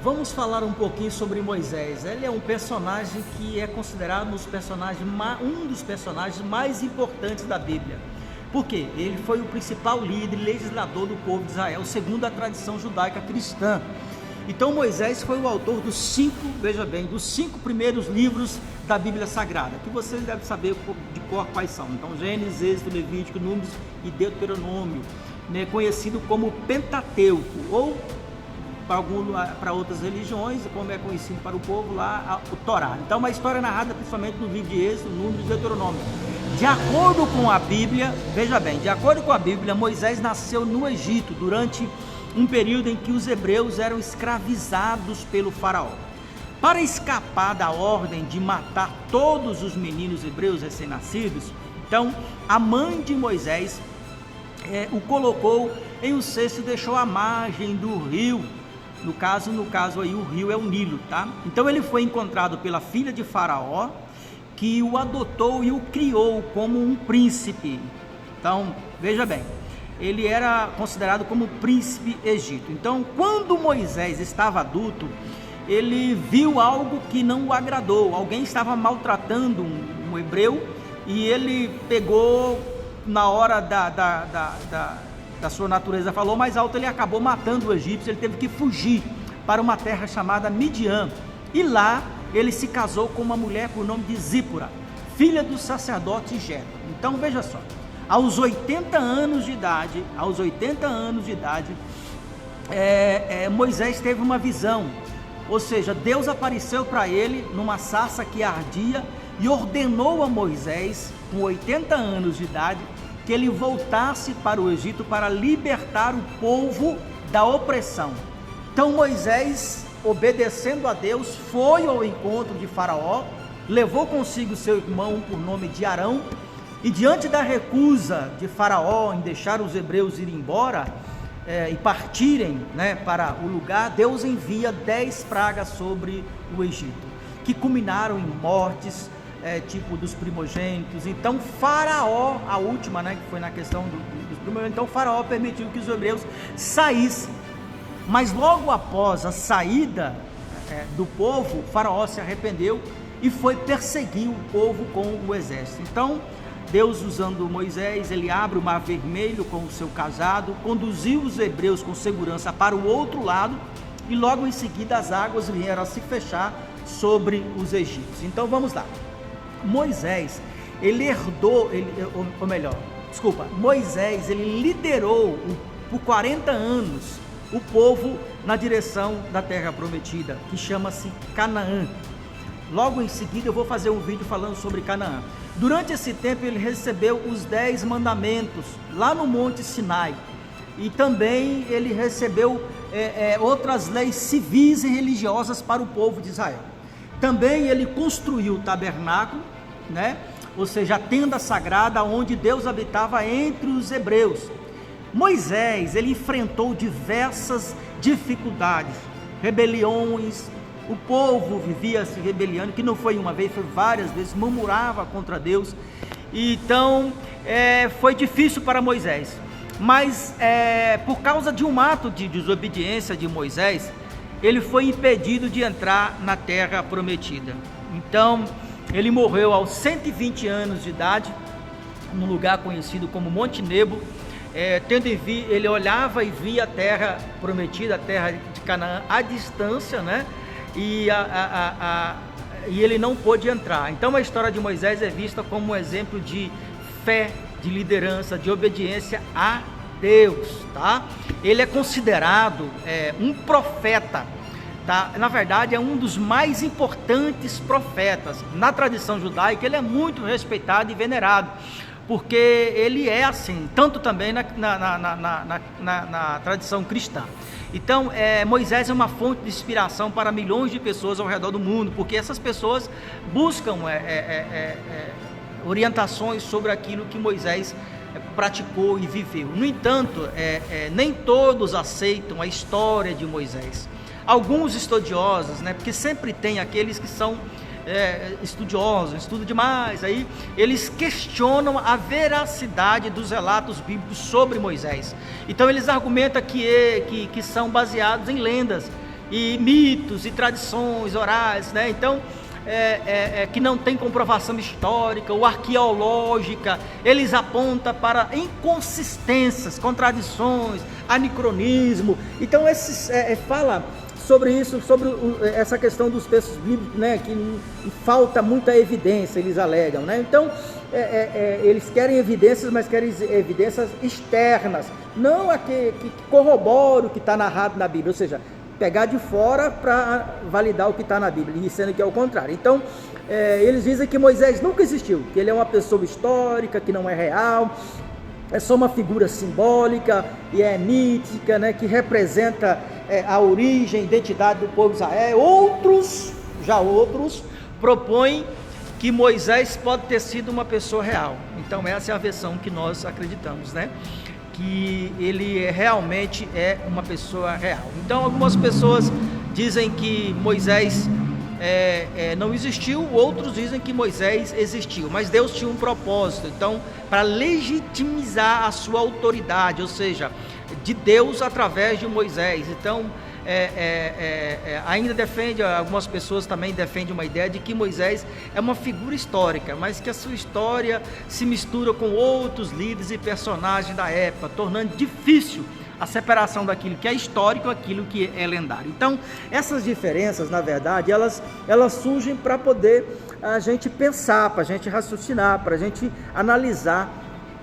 vamos falar um pouquinho sobre Moisés. Ele é um personagem que é considerado um dos personagens mais importantes da Bíblia. Por quê? Ele foi o principal líder e legislador do povo de Israel, segundo a tradição judaica cristã. Então Moisés foi o autor dos 5 primeiros livros da Bíblia Sagrada, que vocês devem saber de cor quais são. Então Gênesis, Êxodo, Levítico, Números e Deuteronômio, né, conhecido como Pentateuco, ou para outras religiões, como é conhecido para o povo lá, o Torá. Então uma história narrada principalmente no livro de Êxodo, Números e Deuteronômio. De acordo com a Bíblia, veja bem, de acordo com a Bíblia, Moisés nasceu no Egito durante um período em que os hebreus eram escravizados pelo faraó. Para escapar da ordem de matar todos os meninos hebreus recém-nascidos, então a mãe de Moisés o colocou em um cesto e deixou à margem do rio. No caso aí o rio é o Nilo, tá? Então ele foi encontrado pela filha de Faraó, que o adotou e o criou como um príncipe. Então, veja bem, ele era considerado como príncipe egípcio. Então, quando Moisés estava adulto, ele viu algo que não o agradou. Alguém estava maltratando um hebreu e ele pegou, na hora da sua natureza falou mais alto, ele acabou matando o egípcio. Ele teve que fugir para uma terra chamada Midian, e lá ele se casou com uma mulher por nome de Zípora, filha do sacerdote Jetro. Então veja só, aos 80 anos de idade, Moisés teve uma visão, ou seja, Deus apareceu para ele numa sarça que ardia e ordenou a Moisés, com 80 anos de idade, que ele voltasse para o Egito para libertar o povo da opressão. Então Moisés, obedecendo a Deus, foi ao encontro de Faraó, levou consigo seu irmão por nome de Arão, e diante da recusa de Faraó em deixar os hebreus ir embora e partirem, né, para o lugar, Deus envia 10 pragas sobre o Egito, que culminaram em mortes, tipo dos primogênitos. Então Faraó, a última, né, que foi na questão dos primogênitos, então Faraó permitiu que os hebreus saíssem. Mas logo após a saída do povo, Faraó se arrependeu e foi perseguir o povo com o exército. Então Deus, usando Moisés, ele abre o Mar Vermelho com o seu cajado, conduziu os hebreus com segurança para o outro lado, e logo em seguida as águas vieram a se fechar sobre os egípcios. Então vamos lá. Moisés, Moisés, ele liderou por 40 anos o povo na direção da terra prometida, que chama-se Canaã. Logo em seguida eu vou fazer um vídeo falando sobre Canaã. Durante esse tempo ele recebeu os 10 mandamentos lá no Monte Sinai, e também ele recebeu outras leis civis e religiosas para o povo de Israel. Também ele construiu o tabernáculo, né? Ou seja, a tenda sagrada onde Deus habitava entre os hebreus. Moisés, ele enfrentou diversas dificuldades, rebeliões. O povo vivia se rebeliando, que não foi uma vez, foi várias vezes, murmurava contra Deus. Então foi difícil para Moisés, mas por causa de um ato de desobediência de Moisés, ele foi impedido de entrar na terra prometida. Então ele morreu aos 120 anos de idade, num lugar conhecido como Monte Nebo. Ele olhava e via a terra prometida, a terra de Canaã, à distância, né? E ele não pôde entrar. Então a história de Moisés é vista como um exemplo de fé, de liderança, de obediência a Deus, tá? Ele é considerado um profeta, tá? Na verdade é um dos mais importantes profetas. Na tradição judaica ele é muito respeitado e venerado, porque ele é assim, tanto também na tradição cristã. Então Moisés é uma fonte de inspiração para milhões de pessoas ao redor do mundo, porque essas pessoas buscam orientações sobre aquilo que Moisés praticou e viveu. No entanto, nem todos aceitam a história de Moisés. Alguns estudiosos, né, porque sempre tem aqueles que são estudiosos, estudam demais, aí eles questionam a veracidade dos relatos bíblicos sobre Moisés. Então eles argumentam que são baseados em lendas, e mitos e tradições orais, né? Então, que não tem comprovação histórica ou arqueológica, eles apontam para inconsistências, contradições, anacronismo. Então, fala sobre isso, sobre essa questão dos textos bíblicos, né, que falta muita evidência, eles alegam, né? Então, eles querem evidências, mas querem evidências externas, não a que corroboram o que está narrado na Bíblia, ou seja, pegar de fora para validar o que está na Bíblia, e sendo que é o contrário. Então, eles dizem que Moisés nunca existiu, que ele é uma pessoa histórica, que não é real, é só uma figura simbólica e é mítica, né, que representa a origem, a identidade do povo de Israel. Outros propõem que Moisés pode ter sido uma pessoa real. Então essa é a versão que nós acreditamos, né? Que ele realmente é uma pessoa real. Então algumas pessoas dizem que Moisés não existiu, outros dizem que Moisés existiu, mas Deus tinha um propósito, então, para legitimizar a sua autoridade, ou seja, de Deus através de Moisés. Então, ainda defende, algumas pessoas também defendem uma ideia de que Moisés é uma figura histórica, mas que a sua história se mistura com outros líderes e personagens da época, tornando difícil a separação daquilo que é histórico e aquilo que é lendário. Então, essas diferenças, na verdade, elas surgem para poder a gente pensar, para a gente raciocinar, para a gente analisar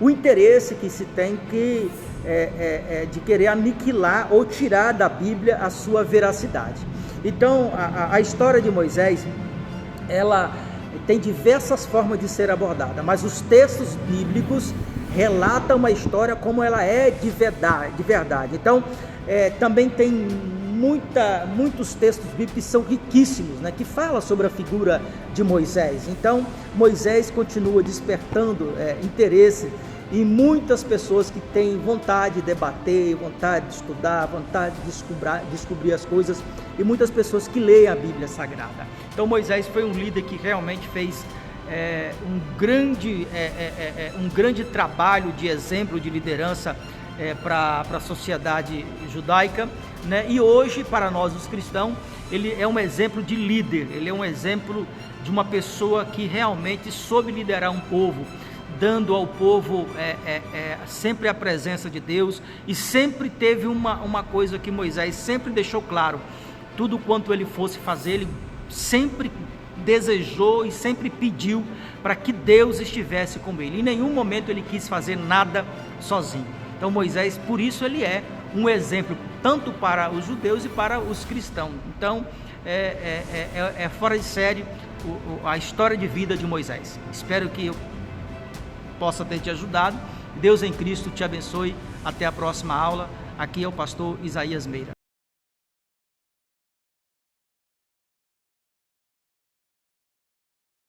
o interesse que se tem de querer aniquilar ou tirar da Bíblia a sua veracidade. Então, a história de Moisés, ela tem diversas formas de ser abordada, mas os textos bíblicos relata uma história como ela é de verdade. Então, também tem muitos textos bíblicos que são riquíssimos, né, que falam sobre a figura de Moisés. Então, Moisés continua despertando interesse em muitas pessoas que têm vontade de debater, vontade de estudar, vontade de descobrir as coisas, e muitas pessoas que leem a Bíblia Sagrada. Então, Moisés foi um líder que realmente fez um grande trabalho de exemplo de liderança para a sociedade judaica, né? E hoje, para nós os cristãos, ele é um exemplo de líder, ele é um exemplo de uma pessoa que realmente soube liderar um povo, dando ao povo sempre a presença de Deus, e sempre teve uma coisa que Moisés sempre deixou claro: tudo quanto ele fosse fazer, ele sempre desejou e sempre pediu para que Deus estivesse com ele. Em nenhum momento ele quis fazer nada sozinho. Então Moisés, por isso ele é um exemplo tanto para os judeus e para os cristãos. Então é fora de série a história de vida de Moisés. Espero que eu possa ter te ajudado. Deus em Cristo te abençoe. Até a próxima aula. Aqui é o pastor Isaías Meira.